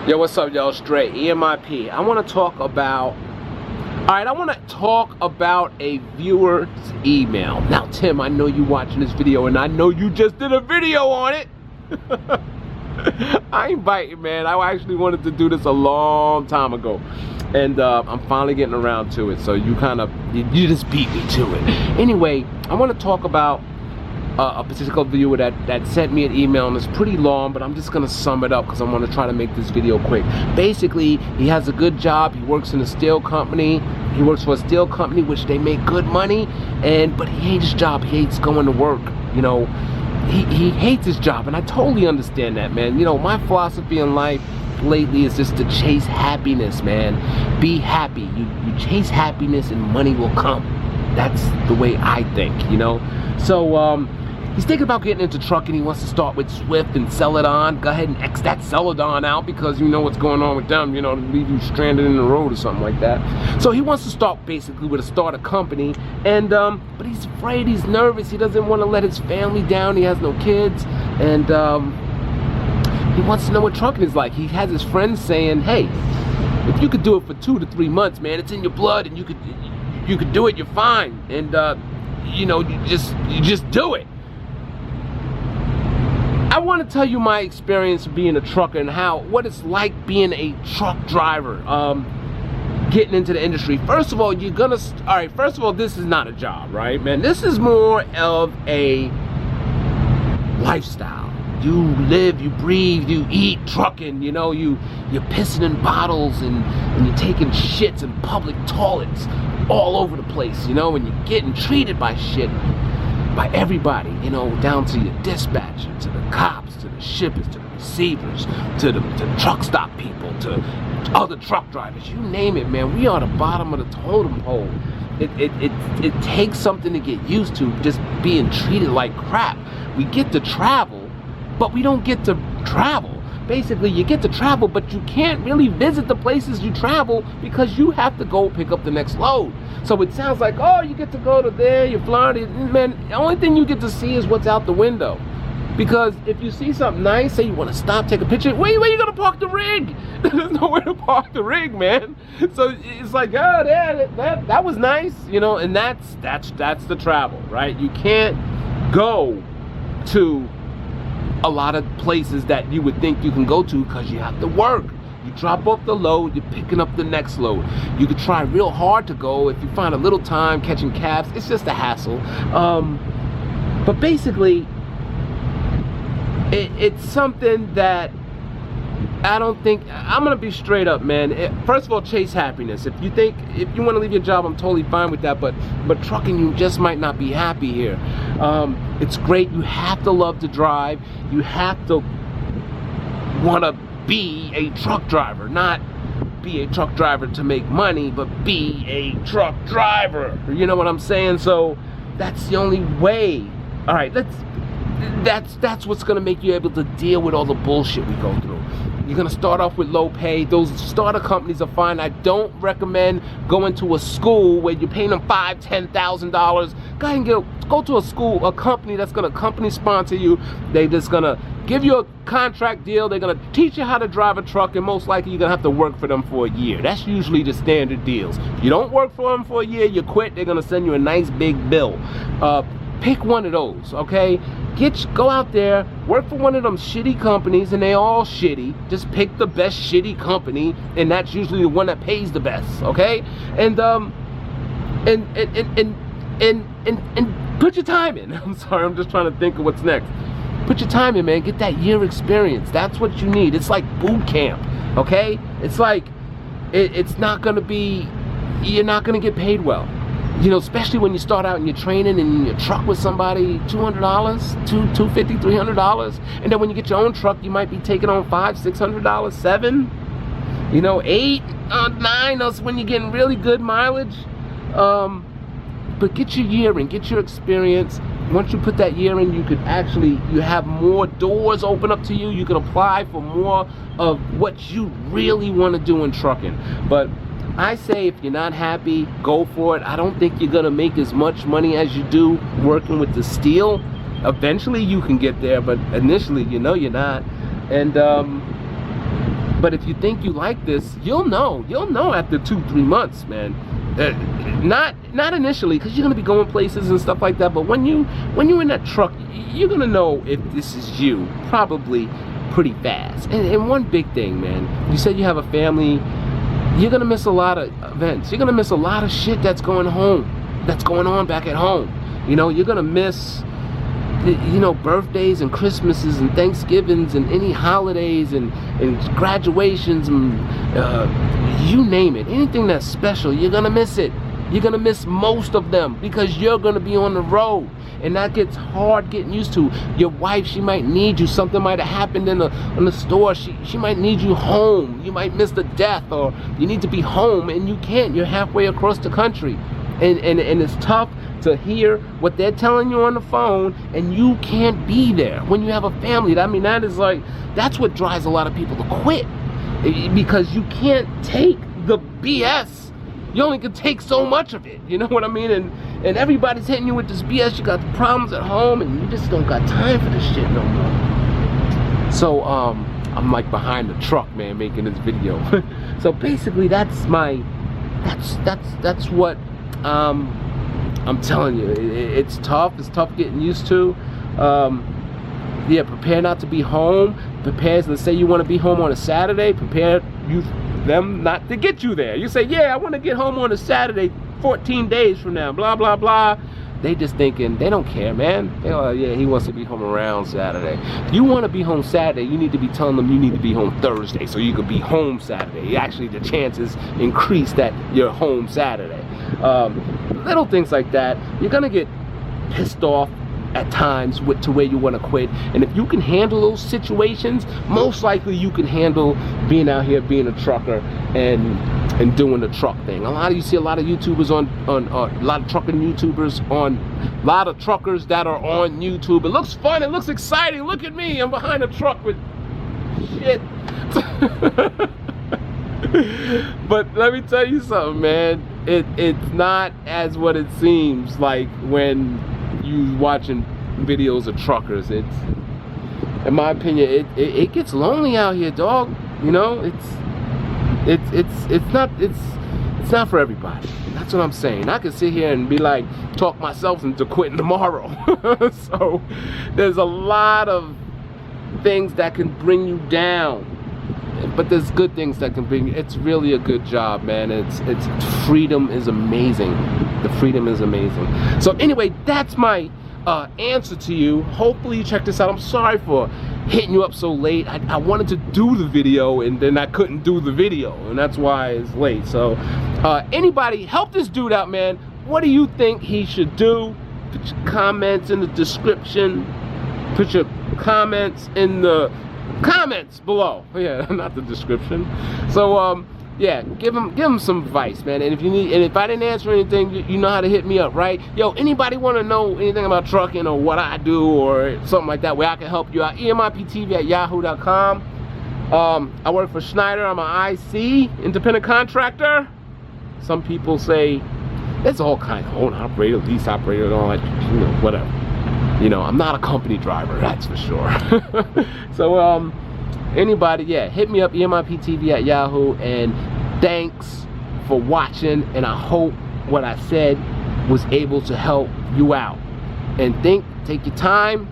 Yo, what's up, y'all? Straight EMIP. I want to talk about. Alright, I want to talk about a viewer's email. Now, Tim, I know you watching this video, and I know you just did a video on it. I ain't biting, man. I actually wanted to do this a long time ago, and I'm finally getting around to it. So you just beat me to it. Anyway, I want to talk about a particular viewer that sent me an email, and it's pretty long, but I'm just gonna sum it up because I want to try to make this video quick. Basically, he has a good job. He works in a steel company. He works for a steel company, which they make good money, but he hates his job. He hates going to work. You know, he hates his job, and I totally understand that, man. You know, my philosophy in life lately is just to chase happiness, man. Be happy. You chase happiness, and money will come. That's the way I think, you know. So he's thinking about getting into trucking. He wants to start with Swift and Celadon. Go ahead and X that Celadon out, because you know what's going on with them, you know, to leave you stranded in the road or something like that. So he wants to start basically with a company, and but he's afraid, he's nervous, he doesn't want to let his family down, he has no kids, and he wants to know what trucking is like. He has his friends saying, hey, if you could do it for 2 to 3 months, man, it's in your blood, and you could do it, you're fine, and you know, you just do it. I want to tell you my experience being a trucker and what it's like being a truck driver, getting into the industry. First of all, first of all, this is not a job, right, man? This is more of a lifestyle. You live, you breathe, you eat trucking, you know, you're pissing in bottles and you're taking shits in public toilets all over the place, you know, and you're getting treated by everybody, you know, down to your dispatcher, to the cops, to the shippers, to the receivers, to the truck stop people, to other truck drivers, you name it, man. We are the bottom of the totem pole. It takes something to get used to, just being treated like crap. We get to travel, but we don't get to travel. Basically, you get to travel, but you can't really visit the places you travel because you have to go pick up the next load. So it sounds like, oh, you get to go to there, you're flying. Man, the only thing you get to see is what's out the window. Because if you see something nice, say you want to stop, take a picture, where you gonna park the rig? There's nowhere to park the rig, man. So it's like, oh, that was nice, you know, and that's the travel, right? You can't go to a lot of places that you would think you can go to because you have to work. You drop off the load, you're picking up the next load. You could try real hard to go if you find a little time catching cabs. It's just a hassle. But basically, it's something that I don't think, I'm gonna be straight up, man. First of all, chase happiness. If you want to leave your job, I'm totally fine with that, but trucking, you just might not be happy here. It's great. You have to love to drive. You have to want to be a truck driver, not be a truck driver to make money, but be a truck driver. You know what I'm saying? So that's the only way. All right, that's what's gonna make you able to deal with all the bullshit we go through. You're gonna start off with low pay. Those starter companies are fine. I don't recommend going to a school where you're paying them $5,000, $10,000. Go ahead and go to a school, a company that's gonna company sponsor you. They just gonna give you a contract deal. They're gonna teach you how to drive a truck, and most likely you're gonna have to work for them for a year. That's usually the standard deals. If you don't work for them for a year, you quit. They're gonna send you a nice big bill. Pick one of those, okay? Go out there, work for one of them shitty companies, and they all shitty. Just pick the best shitty company, and that's usually the one that pays the best, okay? And put your time in. I'm sorry, I'm just trying to think of what's next. Put your time in, man. Get that year experience. That's what you need. It's like boot camp, okay? It's like, it's not gonna be, you're not gonna get paid well. You know, especially when you start out and you're training and you truck with somebody, $200, $250, $300, and then when you get your own truck, you might be taking on $500, $600, $700, you know, $800, $900. That's when you're getting really good mileage. But get your year in, get your experience. Once you put that year in, you have more doors open up to you. You can apply for more of what you really want to do in trucking. But I say, if you're not happy, go for it. I don't think you're gonna make as much money as you do working with the steel. Eventually you can get there, but initially, you know, you're not. And But if you think you like this, you'll know after 2-3 months, man. Not initially, because you're gonna be going places and stuff like that, but when you're in that truck, you're gonna know if this is you probably pretty fast. And one big thing, man, you said you have a family, you're gonna miss a lot of events. You're gonna miss a lot of shit that's going on back at home. You know, you're gonna miss, you know, birthdays and Christmases and Thanksgivings and any holidays and graduations and you name it. Anything that's special, you're gonna miss it. You're gonna miss most of them because you're gonna be on the road. And that gets hard getting used to. Your wife, she might need you. Something might have happened in the store. She might need you home. You might miss the death, or you need to be home and you can't. You're halfway across the country. And it's tough to hear what they're telling you on the phone and you can't be there. When you have a family, I mean, that's what drives a lot of people to quit. Because you can't take the BS. You only can take so much of it, you know what I mean? And everybody's hitting you with this BS. You got the problems at home and you just don't got time for this shit no more. So I'm like behind the truck, man, making this video. So basically that's what I'm telling you. It's tough getting used to. Yeah, prepare not to be home. Prepare, let's say you want to be home on a Saturday, prepare them not to get you there. You say, yeah, I want to get home on a Saturday 14 days from now, blah, blah, blah. They just thinking, they don't care, man. They are, yeah, he wants to be home around Saturday. If you want to be home Saturday, you need to be telling them you need to be home Thursday so you could be home Saturday. Actually, the chances increase that you're home Saturday. Little things like that, you're going to get pissed off at times to where you want to quit. And if you can handle those situations, most likely you can handle being out here being a trucker and doing the truck thing. You see a lot of YouTubers on a lot of trucking YouTubers on, a lot of truckers that are on YouTube. It looks fun, it looks exciting. Look at me, I'm behind a truck with shit. But let me tell you something, man. It's not as what it seems like when you watching videos of truckers. It's, in my opinion, it gets lonely out here, dog. You know, it's not for everybody. That's what I'm saying. I could sit here and be like, talk myself into quitting tomorrow. So there's a lot of things that can bring you down, but there's good things that can bring you. It's really a good job, man. It's freedom is amazing. The freedom is amazing. So anyway, that's my answer to you. Hopefully you check this out. I'm sorry for hitting you up so late. I wanted to do the video and then I couldn't do the video, and that's why it's late. So anybody help this dude out, man. What do you think he should do? Put your comments in the description. Put your comments in the comments below. Yeah, not the description. So yeah, give him some advice, man. And if you need, and if I didn't answer anything, you know how to hit me up, right? Yo, anybody want to know anything about trucking or what I do or something like that, where I can help you out, emiptv@yahoo.com. I work for Schneider. I'm an IC, independent contractor. Some people say there's all kinds of owner operator, lease operator, and all that, you know, whatever. You know, I'm not a company driver, that's for sure. So anybody, yeah, hit me up, emiptv@yahoo, and thanks for watching, and I hope what I said was able to help you out. And take your time.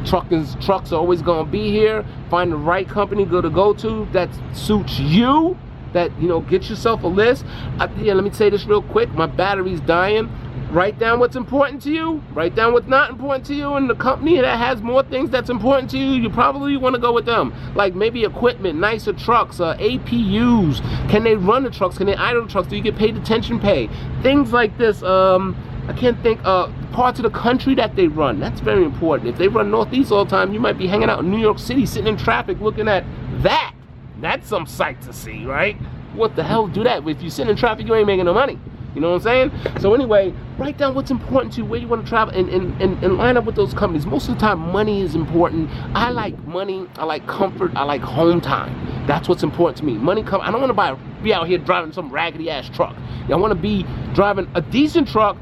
Trucks are always gonna be here. Find the right company go to that suits you, that, you know, get yourself a list. Yeah, let me say this real quick, my battery's dying. Write down what's important to you, write down what's not important to you, and the company that has more things that's important to you, you probably want to go with them. Like maybe equipment, nicer trucks, APUs, can they run the trucks, can they idle the trucks, do you get paid detention pay, things like this. I can't think, parts of the country that they run, that's very important. If they run Northeast all the time, you might be hanging out in New York City, sitting in traffic looking at that. That's some sight to see, right? What the hell do that? If you sit in traffic, you ain't making no money. You know what I'm saying? So anyway, write down what's important to you, where you want to travel, and line up with those companies. Most of the time, money is important. I like money, I like comfort, I like home time. That's what's important to me. Money come. I don't want to be out here driving some raggedy ass truck. I want to be driving a decent truck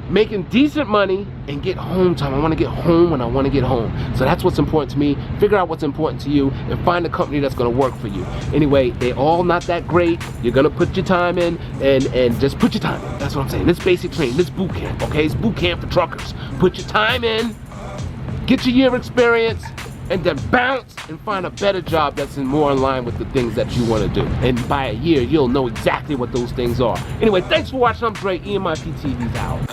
making decent money, and get home time. I want to get home when I want to get home. So that's what's important to me. Figure out what's important to you and find a company that's going to work for you. Anyway, they're all not that great. You're going to put your time in and just put your time in. That's what I'm saying. This basic training, this boot camp, okay? It's boot camp for truckers. Put your time in, get your year of experience, and then bounce and find a better job that's more in line with the things that you want to do. And by a year, you'll know exactly what those things are. Anyway, thanks for watching. I'm Dre. EMIP TV's out.